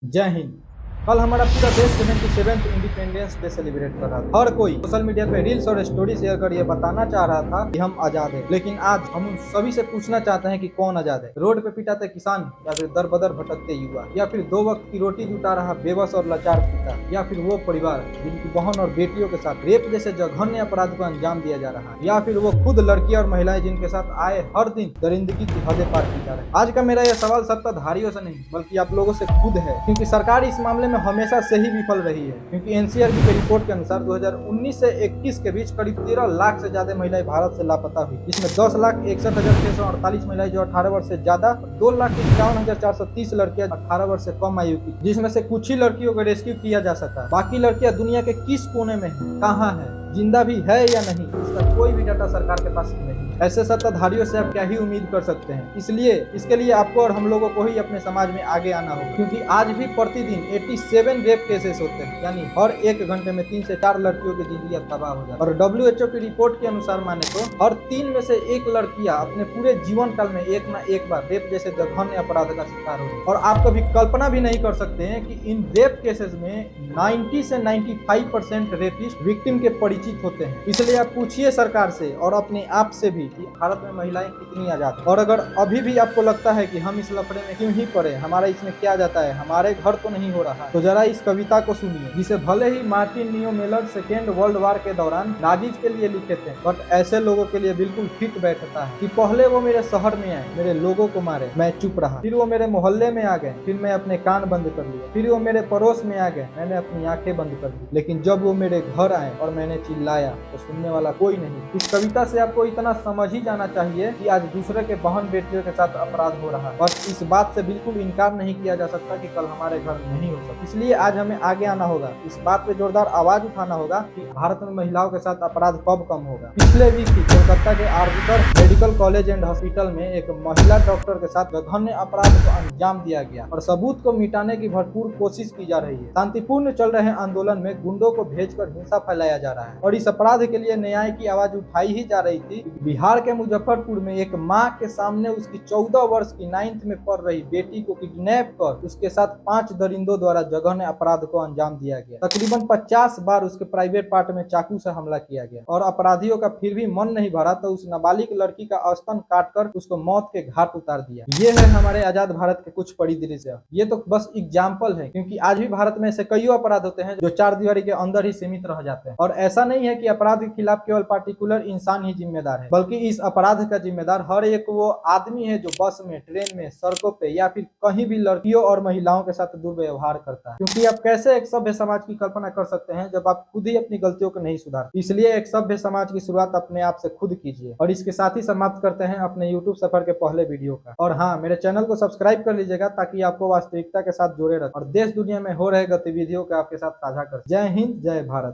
जय हिंद। कल हमारा पूरा देश 77th इंडिपेंडेंस डे सेलिब्रेट कर रहा था। हर कोई सोशल मीडिया पे रील्स और स्टोरी शेयर कर ये बताना चाह रहा था कि हम आजाद हैं। लेकिन आज हम उन सभी से पूछना चाहते हैं कि कौन आजाद है? रोड पे पिटाते किसान, या फिर दर बदर भटकते युवा, या फिर 2 वक्त की रोटी जुटा रहा बेबस और लाचार पिता, या फिर वो परिवार जिनकी बहन और बेटियों के साथ रेप जैसे जघन्य अपराध को अंजाम दिया जा रहा है, या फिर वो खुद लड़कियां और महिलाएं जिनके साथ आए हर दिन दरिंदगी की हदें पार की जा रही है। आज का मेरा यह सवाल सत्ताधारियों से नहीं बल्कि आप लोगों से खुद है, क्योंकि सरकार इस मामले में हमेशा से ही विफल रही है। क्योंकि एनसीआर की रिपोर्ट के अनुसार 2019 से 21 के बीच करीब 13 लाख से ज्यादा महिलाएं भारत से लापता हुई, जिसमें 10,61,648 महिलाएं जो 18 वर्ष से ज्यादा, 2,51,430 लड़कियां 18 वर्ष से कम आयु की, जिसमें से कुछ ही लड़कियों को रेस्क्यू किया जा सका। बाकी लड़कियां दुनिया के किस कोने में है, कहाँ है, जिंदा भी है या नहीं, इसका कोई भी डाटा सरकार के पास नहीं। ऐसे सत्ताधारियों से आप क्या ही उम्मीद कर सकते हैं। इसलिए इसके लिए आपको और हम लोगों को ही अपने समाज में आगे आना होगा, क्योंकि आज भी प्रतिदिन 87 रेप केसेस होते हैं, यानी हर 1 घंटे में 3 से 4 लड़कियों की जिंदगी तबाह हो जाती है। और WHO की रिपोर्ट के अनुसार माने तो हर 3 में से 1 लड़कियां अपने पूरे जीवन काल में एक न एक बार रेप जैसे जघन्य अपराध का शिकार हो। और आप कभी कल्पना भी नहीं कर सकते हैं कि इन रेप केसेस में 90 से 95% रेपिस्ट विक्टिम के परिचित होते हैं। इसलिए आप पूछिए सरकार से और अपने आप से भी कि भारत में महिलाएं कितनी आजाद हैं। और अगर अभी भी आपको लगता है कि हम इस लफड़े में क्यों ही पड़े, हमारा इसमें क्या जाता है, हमारे घर तो नहीं हो रहा, तो जरा इस कविता को सुनिए, जिसे भले ही मार्टिन नियोमेलर सेकेंड वर्ल्ड वार के दौरान नाजीज के लिए लिखे थे, बट ऐसे लोगों के लिए बिल्कुल फिट बैठता है। कि पहले वो मेरे शहर में आए, मेरे लोगों को मारे, मैं चुप रहा। फिर वो मेरे मोहल्ले में आ गए, फिर मैं अपने कान बंद कर लिए। फिर वो मेरे पड़ोस में आ गए, मैंने अपनी आंखें बंद कर ली। लेकिन जब वो मेरे घर आए और मैंने चिल्लाया तो सुनने वाला कोई नहीं। इस कविता से आपको इतना समझ ही जाना चाहिए कि आज दूसरे के बहन बेटियों के साथ अपराध हो रहा है, और इस बात से बिल्कुल इनकार नहीं किया जा सकता कि कल हमारे घर नहीं हो सकता। इसलिए आज हमें आगे आना होगा, इस बात पे जोरदार आवाज उठाना होगा कि भारत में महिलाओं के साथ अपराध कब कम होगा। पिछले वीक ही कोलकाता के आर्बिटर मेडिकल कॉलेज एंड हॉस्पिटल में एक महिला डॉक्टर के साथ जघन्य अपराध को अंजाम दिया गया और सबूत को मिटाने की भरपूर कोशिश की जा रही है। शांतिपूर्ण चल रहे आंदोलन में गुंडों को भेजकर हिंसा फैलाया जा रहा है, और इस अपराध के लिए न्याय की आवाज उठाई ही जा रही थी। बिहार के मुजफ्फरपुर में एक माँ के सामने उसकी 14 वर्ष की 9th में पढ़ रही बेटी को किडनैप कर उसके साथ 5 दरिंदों द्वारा जघन्य अपराध को अंजाम दिया गया। तकरीबन 50 बार उसके प्राइवेट पार्ट में चाकू से हमला किया गया, और अपराधियों का फिर भी मन नहीं भरा तो उस नाबालिग लड़की का स्तन काटकर उसको मौत के घाट उतार दिया। ये है हमारे आजाद भारत के कुछ बड़ी दृश्य। ये तो बस एग्जाम्पल है, क्योंकि आज भी भारत में ऐसे कई अपराध होते हैं जो 4 दीवारी के अंदर ही सीमित रह जाते हैं। और ऐसा नहीं है कि अपराध के खिलाफ केवल पार्टिकुलर इंसान ही जिम्मेदार है, बल्कि इस अपराध का जिम्मेदार हर एक वो आदमी है जो बस में, ट्रेन में, सड़कों पे या फिर कहीं भी लड़कियों और महिलाओं के साथ दुर्व्यवहार करता है। क्योंकि आप कैसे एक सभ्य समाज की कल्पना कर सकते हैं जब आप खुद ही अपनी गलतियों को नहीं सुधारते। इसलिए एक सभ्य समाज की शुरुआत अपने आप से खुद कीजिए। और इसके साथ ही समाप्त करते हैं अपने यूट्यूब सफर के पहले वीडियो का। और हाँ, मेरे चैनल को सब्सक्राइब कर लीजिएगा ताकि आपको वास्तविकता के साथ जोड़े रखें और देश दुनिया में हो रहे गतिविधियों को आपके साथ साझा कर। जय हिंद, जय भारत।